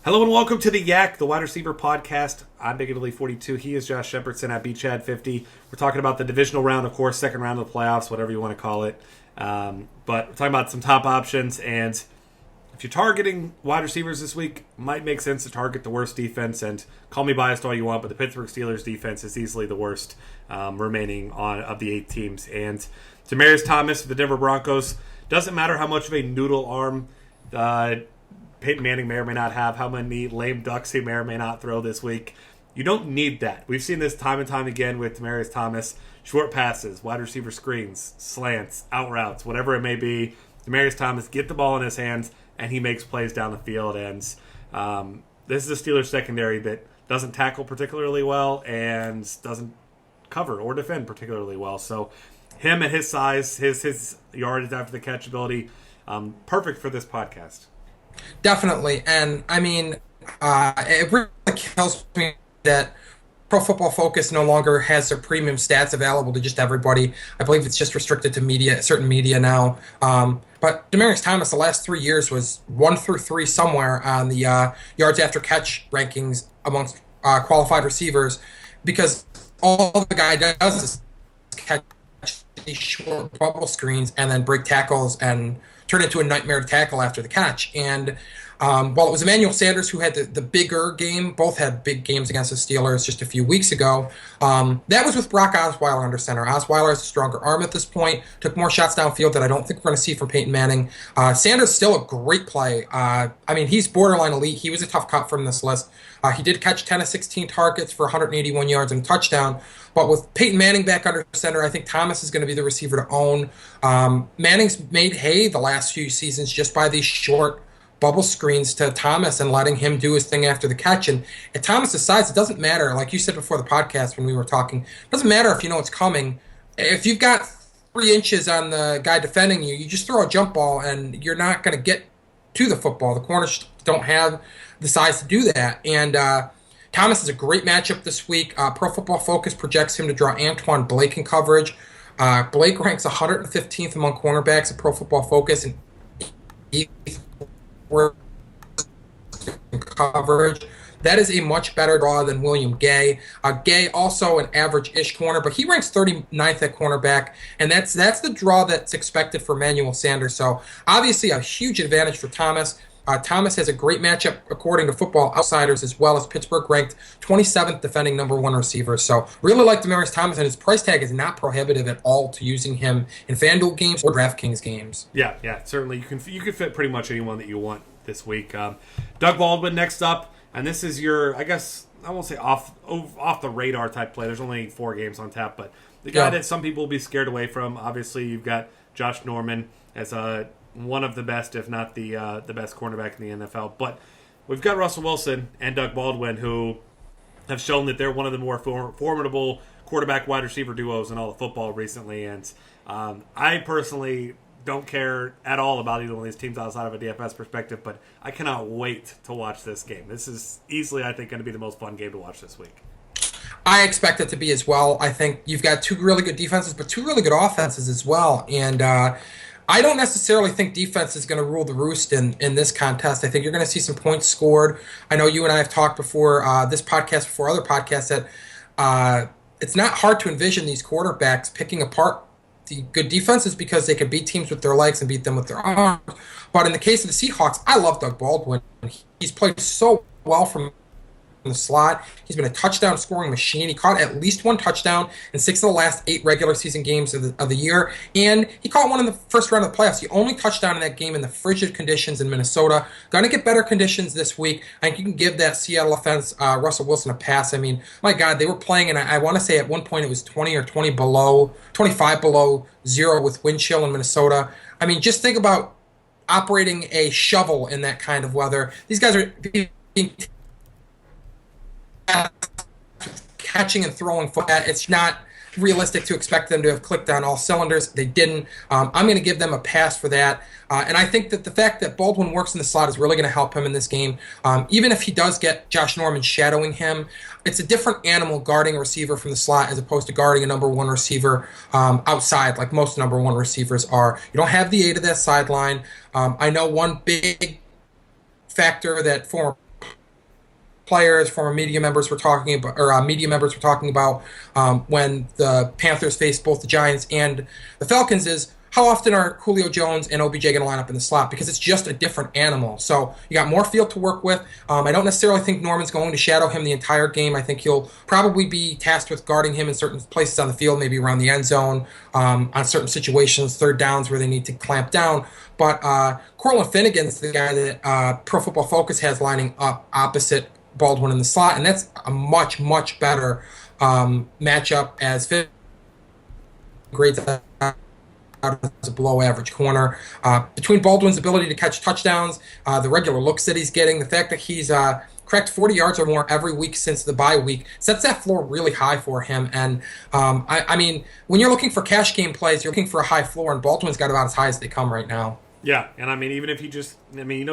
Hello and welcome to the Yak, the wide receiver podcast. I'm Big Italy 42. He is Josh Shepardson at BChad50. We're talking about the divisional round, of course, second round of the playoffs, whatever you want to call it. But we're talking about some top options, and if you're targeting wide receivers this week, it might make sense to target the worst defense. And call me biased all you want, but the Pittsburgh Steelers defense is easily the worst remaining of the 8 teams. And Demarius Thomas of the Denver Broncos, doesn't matter how much of a noodle arm Peyton Manning may or may not have, how many lame ducks he may or may not throw this week. You don't need that. We've seen this time and time again with Demarius Thomas. Short passes, wide receiver screens, slants, out routes, whatever it may be. Demarius Thomas, get the ball in his hands, and he makes plays down the field. And this is a Steelers secondary that doesn't tackle particularly well and doesn't cover or defend particularly well. So him at his size, his yardage after the catch ability, perfect for this podcast. Definitely, and I mean, it really kills me that Pro Football Focus no longer has their premium stats available to just everybody. I believe it's just restricted to certain media now. But Demarius Thomas, the last 3 years, was 1 through 3 somewhere on the yards after catch rankings amongst qualified receivers, because all the guy does is catch these short bubble screens and then break tackles and turn into a nightmare to tackle after the catch. And while it was Emmanuel Sanders who had the bigger game, both had big games against the Steelers just a few weeks ago, that was with Brock Osweiler under center. Osweiler has a stronger arm at this point, took more shots downfield that I don't think we're going to see from Peyton Manning. Sanders still a great play. I mean, he's borderline elite. He was a tough cut from this list. He did catch 10 of 16 targets for 181 yards and a touchdown. But with Peyton Manning back under center, I think Thomas is going to be the receiver to own. Manning's made hay the last few seasons just by these short bubble screens to Thomas and letting him do his thing after the catch. And at Thomas's size, it doesn't matter. Like you said before the podcast when we were talking, it doesn't matter if you know it's coming. If you've got 3 inches on the guy defending you, you just throw a jump ball and you're not going to get to the football. The corners don't have the size to do that. And Thomas is a great matchup this week. Pro Football Focus projects him to draw Antoine Blake in coverage. Blake ranks 115th among cornerbacks at Pro Football Focus and 8th in coverage. That is a much better draw than William Gay. Gay also an average-ish corner, but he ranks 39th at cornerback, and that's the draw that's expected for Emmanuel Sanders. So obviously a huge advantage for Thomas. Thomas has a great matchup according to Football Outsiders, as well as Pittsburgh ranked 27th defending number 1 receiver. So really like Demarius Thomas, and his price tag is not prohibitive at all to using him in FanDuel games or DraftKings games. Yeah, certainly you can fit pretty much anyone that you want this week. Doug Baldwin next up, and this is your, I guess I won't say off the radar type play. There's only 4 games on tap, but the guy that some people will be scared away from. Obviously, you've got Josh Norman as one of the best, if not the best cornerback in the NFL. But we've got Russell Wilson and Doug Baldwin, who have shown that they're one of the more formidable quarterback wide receiver duos in all of football recently. And I personally don't care at all about either one of these teams outside of a DFS perspective, but I cannot wait to watch this game. This is easily, I think, going to be the most fun game to watch this week. I expect it to be as well. I think you've got 2 really good defenses, but 2 really good offenses as well. And I don't necessarily think defense is going to rule the roost in this contest. I think you're going to see some points scored. I know you and I have talked before this podcast, before other podcasts, that it's not hard to envision these quarterbacks picking apart the good defenses because they can beat teams with their legs and beat them with their arms. But in the case of the Seahawks, I love Doug Baldwin. He's played so well from the slot. He's been a touchdown scoring machine. He caught at least 1 touchdown in 6 of the last 8 regular season games of the year, and he caught 1 in the first round of the playoffs. The only touchdown in that game in the frigid conditions in Minnesota. Going to get better conditions this week. I think you can give that Seattle offense, Russell Wilson, a pass. I mean, my God, they were playing, and I want to say at one point it was 20 or 25 below 0 with wind chill in Minnesota. I mean, just think about operating a shovel in that kind of weather. These guys are being catching and throwing football. It's not realistic to expect them to have clicked on all cylinders. They didn't. I'm going to give them a pass for that. And I think that the fact that Baldwin works in the slot is really going to help him in this game. Even if he does get Josh Norman shadowing him, it's a different animal guarding a receiver from the slot as opposed to guarding a number 1 receiver outside, like most number 1 receivers are. You don't have the aid of that sideline. I know one big factor that former players, former media members were talking about, or media members were talking about when the Panthers faced both the Giants and the Falcons is how often are Julio Jones and OBJ going to line up in the slot? Because it's just a different animal. So you got more field to work with. I don't necessarily think Norman's going to shadow him the entire game. I think he'll probably be tasked with guarding him in certain places on the field, maybe around the end zone, on certain situations, third downs where they need to clamp down. But Cortland Finnegan's the guy that Pro Football Focus has lining up opposite Baldwin in the slot, and that's a much, much better matchup as Finnegan grades out as a below average corner. Between Baldwin's ability to catch touchdowns, the regular looks that he's getting, the fact that he's cracked 40 yards or more every week since the bye week sets that floor really high for him. And I mean, when you're looking for cash game plays, you're looking for a high floor, and Baldwin's got about as high as they come right now. Yeah, and I mean, even if he just, I mean,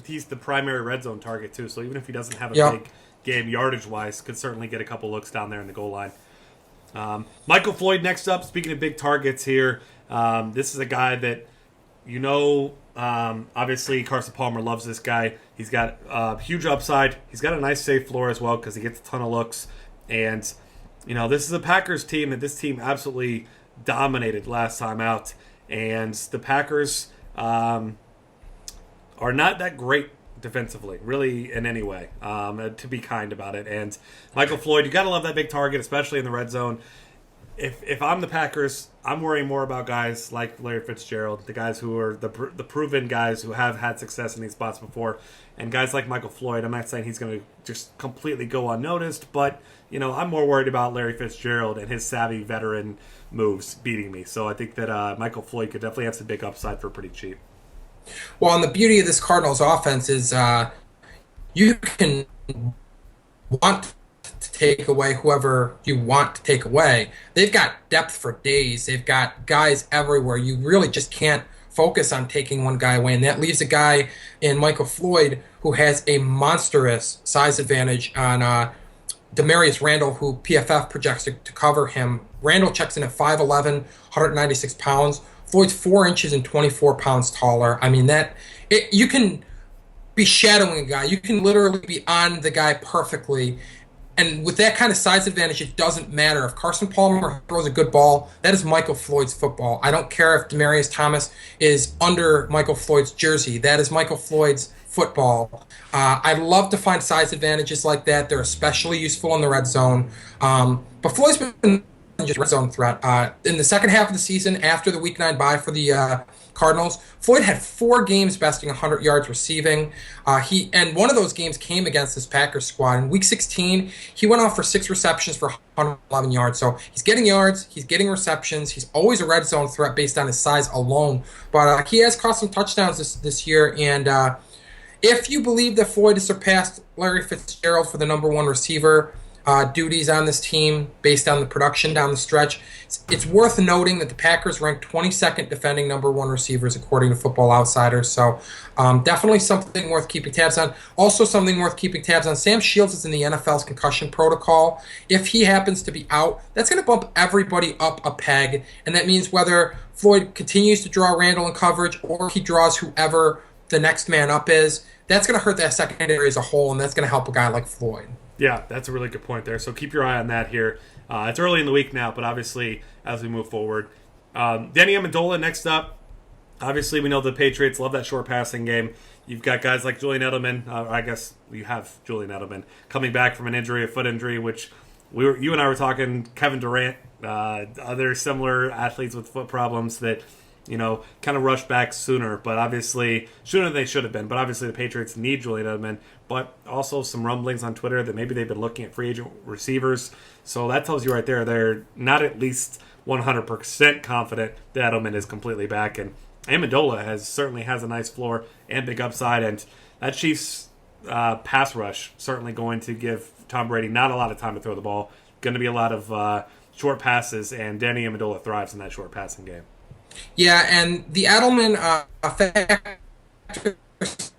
he's the primary red zone target too, so even if he doesn't have a big game yardage-wise, could certainly get a couple looks down there in the goal line. Michael Floyd next up, speaking of big targets here, this is a guy that, obviously Carson Palmer loves this guy. He's got huge upside. He's got a nice safe floor as well because he gets a ton of looks. And, this is a Packers team that this team absolutely dominated last time out. And the Packers are not that great defensively, really, in any way, to be kind about it. And Michael Floyd, you got to love that big target, especially in the red zone. If I'm the Packers, I'm worrying more about guys like Larry Fitzgerald, the guys who are the proven guys who have had success in these spots before, and guys like Michael Floyd. I'm not saying he's going to just completely go unnoticed, but I'm more worried about Larry Fitzgerald and his savvy veteran moves beating me. So I think that Michael Floyd could definitely have some big upside for pretty cheap. Well, and the beauty of this Cardinals offense is you can want to take away whoever you want to take away. They've got depth for days. They've got guys everywhere. You really just can't focus on taking one guy away, and that leaves a guy in Michael Floyd who has a monstrous size advantage on Demarius Randall, who PFF projects to cover him. Randall checks in at 5'11", 196 pounds. Floyd's 4 inches and 24 pounds taller. I mean, you can be shadowing a guy. You can literally be on the guy perfectly. And with that kind of size advantage, it doesn't matter. If Carson Palmer throws a good ball, that is Michael Floyd's football. I don't care if Demarius Thomas is under Michael Floyd's jersey. That is Michael Floyd's football. I love to find size advantages like that. They're especially useful in the red zone. But Floyd's been just red zone threat. In the second half of the season, after the Week 9 bye for the Cardinals, Floyd had 4 games besting 100 yards receiving. And one of those games came against this Packers squad. In Week 16, he went off for 6 receptions for 111 yards. So he's getting yards, he's getting receptions. He's always a red zone threat based on his size alone. But he has caught some touchdowns this year. And if you believe that Floyd has surpassed Larry Fitzgerald for the number 1 receiver duties on this team based on the production down the stretch, it's worth noting that the Packers ranked 22nd defending number 1 receivers according to Football Outsiders. So definitely something worth keeping tabs on. Also something worth keeping tabs on, Sam Shields is in the NFL's concussion protocol. If he happens to be out, that's going to bump everybody up a peg, and that means whether Floyd continues to draw Randall in coverage or he draws whoever the next man up is, that's going to hurt that secondary as a whole, and that's going to help a guy like Floyd. Yeah, that's a really good point there. So keep your eye on that here. It's early in the week now, but obviously as we move forward. Danny Amendola next up. Obviously we know the Patriots love that short passing game. You've got guys like Julian Edelman. I guess you have Julian Edelman coming back from a foot injury, which you and I were talking, Kevin Durant, other similar athletes with foot problems that kind of rushed back sooner, but obviously sooner than they should have been. But obviously the Patriots need Julian Edelman, but also some rumblings on Twitter that maybe they've been looking at free agent receivers. So that tells you right there, they're not at least 100% confident that Edelman is completely back. And Amendola certainly has a nice floor and big upside, and that Chiefs pass rush certainly going to give Tom Brady not a lot of time to throw the ball. Going to be a lot of short passes, and Danny Amendola thrives in that short passing game. Yeah, and the Edelman factor is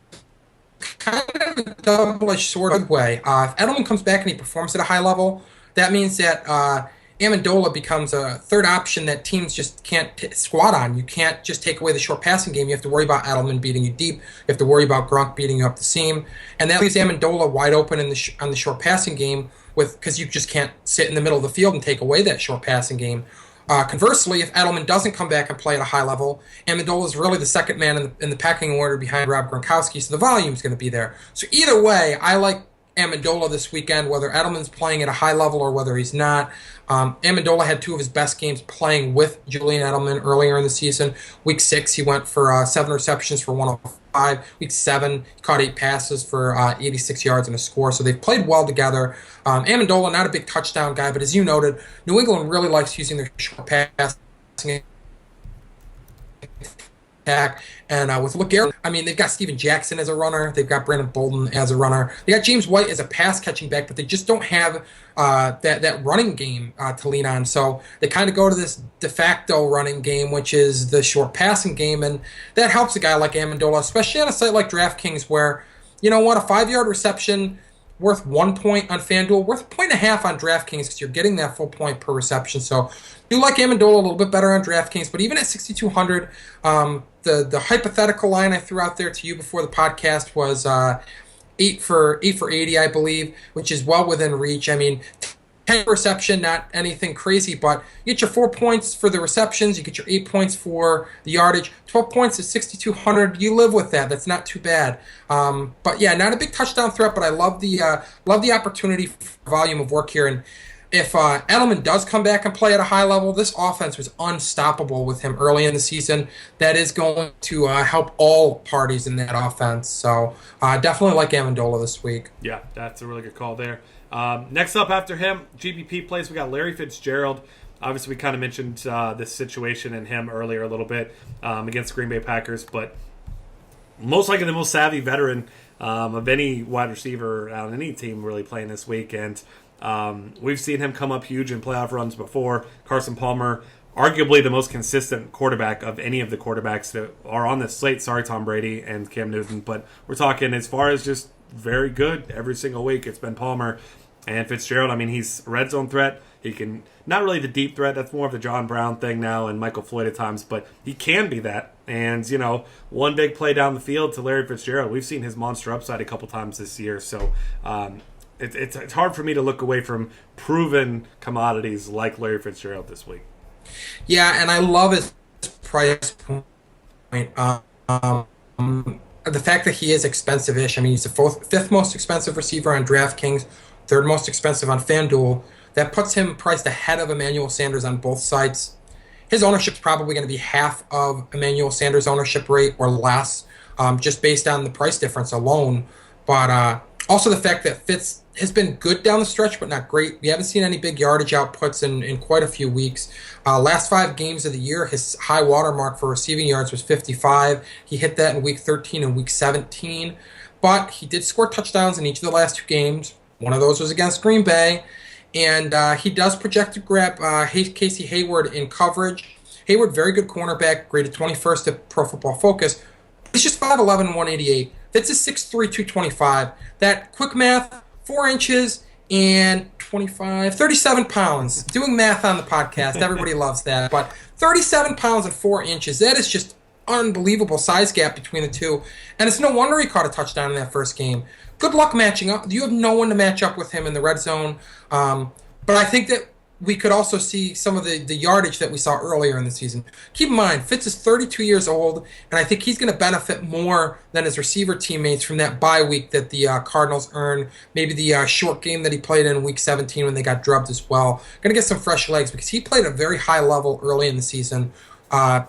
kind of a double-edged sword way. If Edelman comes back and he performs at a high level, that means that Amendola becomes a third option that teams just can't squat on. You can't just take away the short passing game. You have to worry about Edelman beating you deep. You have to worry about Gronk beating you up the seam, and that leaves Amendola wide open in on the short passing game because you just can't sit in the middle of the field and take away that short passing game. Conversely, if Edelman doesn't come back and play at a high level, Amendola is really the second man in the pecking order behind Rob Gronkowski, so the volume is going to be there. So either way, I like Amendola this weekend, whether Edelman's playing at a high level or whether he's not. Amendola had two of his best games playing with Julian Edelman earlier in the season. Week 6, he went for 7 receptions for 105. Week 7, he caught 8 passes for 86 yards and a score. So they've played well together. Amendola, not a big touchdown guy, but as you noted, New England really likes using their short passing attack. And with LeGarrette, I mean, they've got Steven Jackson as a runner. They've got Brandon Bolden as a runner. They got James White as a pass-catching back, but they just don't have that running game to lean on. So they kind of go to this de facto running game, which is the short passing game, and that helps a guy like Amendola, especially on a site like DraftKings where, you know what, a 5-yard reception worth 1 point on FanDuel, worth 1.5 on DraftKings because you're getting that full point per reception. So do like Amendola a little bit better on DraftKings, but even at 6,200, the hypothetical line I threw out there to you before the podcast was 8 for 80, I believe, which is well within reach. I mean, 10 reception, not anything crazy, but you get your 4 points for the receptions, you get your 8 points for the yardage, 12 points at 6,200. You live with that. That's not too bad. But yeah, not a big touchdown threat, but I love the opportunity for volume of work here. And if Edelman does come back and play at a high level, this offense was unstoppable with him early in the season. That is going to help all parties in that offense. So definitely like Amendola this week. Yeah, that's a really good call there. Next up after him, GPP plays, we got Larry Fitzgerald. Obviously, we kind of mentioned this situation and him earlier a little bit against Green Bay Packers, but most likely the most savvy veteran of any wide receiver on any team really playing this week. And we've seen him come up huge in playoff runs before. Carson Palmer, arguably the most consistent quarterback of any of the quarterbacks that are on this slate. Sorry, Tom Brady and Cam Newton, but we're talking as far as just very good every single week. It's been Palmer. And Fitzgerald, I mean, he's a red zone threat. He can, not really the deep threat. That's more of the John Brown thing now and Michael Floyd at times, but he can be that. And, you know, one big play down the field to Larry Fitzgerald. We've seen his monster upside a couple times this year. So it's hard for me to look away from proven commodities like Larry Fitzgerald this week. Yeah, and I love his price point. The fact that he is expensive-ish. I mean, he's the fifth most expensive receiver on DraftKings, third most expensive on FanDuel. That puts him priced ahead of Emmanuel Sanders on both sites. His ownership's probably going to be half of Emmanuel Sanders' ownership rate or less, just based on the price difference alone. But also the fact that Fitz has been good down the stretch, but not great. We haven't seen any big yardage outputs in quite a few weeks. Last 5 games of the year, his high water mark for receiving yards was 55. He hit that in Week 13 and Week 17. But he did score touchdowns in each of the last 2 games. One of those was against Green Bay. And he does project to grab Casey Hayward in coverage. Hayward, very good cornerback, graded 21st at Pro Football Focus. He's just 5'11", 188. Fitz is 6'3", 225. That quick math, 4 inches and 37 pounds. Doing math on the podcast, everybody loves that. But 37 pounds and 4 inches, that is just unbelievable size gap between the two. And it's no wonder he caught a touchdown in that first game. Good luck matching up. You have no one to match up with him in the red zone. But I think that we could also see some of the yardage that we saw earlier in the season. Keep in mind, Fitz is 32 years old, and I think he's going to benefit more than his receiver teammates from that bye week that the Cardinals earned, maybe the short game that he played in Week 17 when they got drubbed as well. Going to get some fresh legs because he played at a very high level early in the season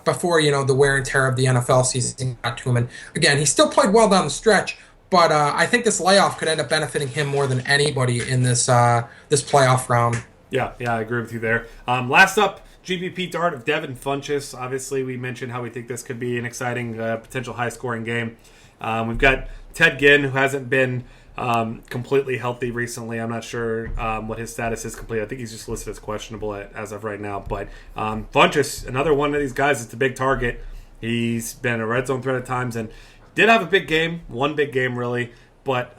before, the wear and tear of the NFL season got to him. And again, he still played well down the stretch, but I think this layoff could end up benefiting him more than anybody in this playoff round. Yeah, I agree with you there. Last up, GPP dart of Devin Funchess. Obviously, we mentioned how we think this could be an exciting, potential high-scoring game. We've got Ted Ginn, who hasn't been completely healthy recently. I'm not sure what his status is completely. I think he's just listed as questionable as of right now. But Funchess, another one of these guys that's a big target. He's been a red zone threat at times and did have a big game, one big game really. But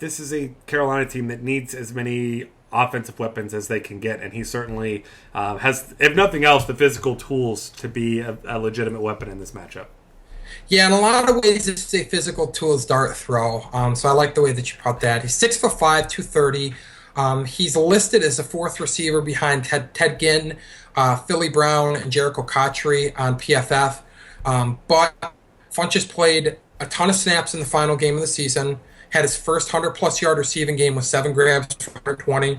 this is a Carolina team that needs as many offensive weapons as they can get, and he certainly has, if nothing else, the physical tools to be a legitimate weapon in this matchup. Yeah, in a lot of ways, it's a physical tool is dart throw. So I like the way that you put that. He's 6'5", 230. He's listed as a fourth receiver behind Ted Ginn, Philly Brown, and Jericho Cotchery on PFF. But Funchess played a ton of snaps in the final game of the season, had his first 100-plus yard receiving game with 7 grabs for 120,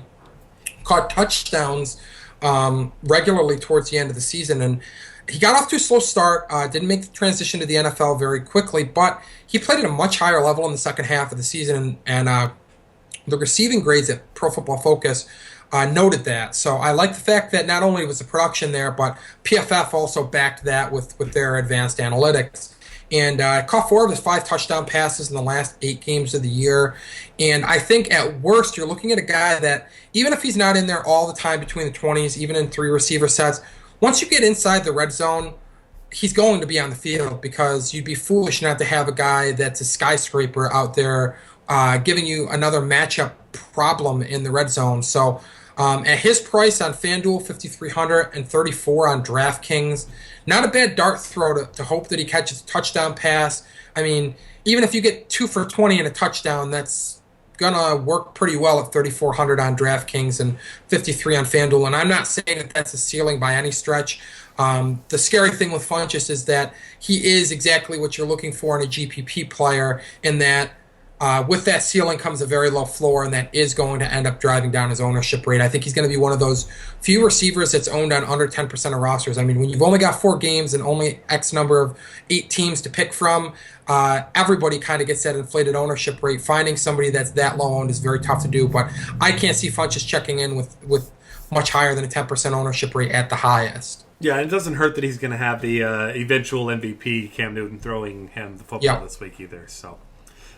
caught touchdowns regularly towards the end of the season, and he got off to a slow start, didn't make the transition to the NFL very quickly, but he played at a much higher level in the second half of the season, and the receiving grades at Pro Football Focus noted that. So I like the fact that not only was the production there, but PFF also backed that with their advanced analytics. And caught 4 of his 5 touchdown passes in the last 8 games of the year. And I think at worst, you're looking at a guy that, even if he's not in there all the time between the 20s, even in 3 receiver sets, once you get inside the red zone, he's going to be on the field, because you'd be foolish not to have a guy that's a skyscraper out there giving you another matchup problem in the red zone. So at his price on FanDuel, 5,300 and 34 on DraftKings, not a bad dart throw to hope that he catches a touchdown pass. I mean, even if you get 2 for 20 and a touchdown, that's gonna work pretty well at 3,400 on DraftKings and 53 on FanDuel. And I'm not saying that that's a ceiling by any stretch. The scary thing with Funchess is that he is exactly what you're looking for in a GPP player, in that with that ceiling comes a very low floor, and that is going to end up driving down his ownership rate. I think he's going to be one of those few receivers that's owned on under 10% of rosters. I mean, when you've only got 4 games and only X number of 8 teams to pick from, everybody kind of gets that inflated ownership rate. Finding somebody that's that low owned is very tough to do, but I can't see Funchess checking in with much higher than a 10% ownership rate at the highest. Yeah, and it doesn't hurt that he's going to have the eventual MVP, Cam Newton, throwing him the football this week either, so...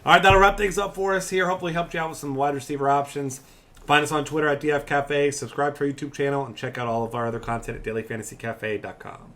All right, that'll wrap things up for us here. Hopefully helped you out with some wide receiver options. Find us on Twitter at DF Cafe. Subscribe to our YouTube channel and check out all of our other content at dailyfantasycafe.com.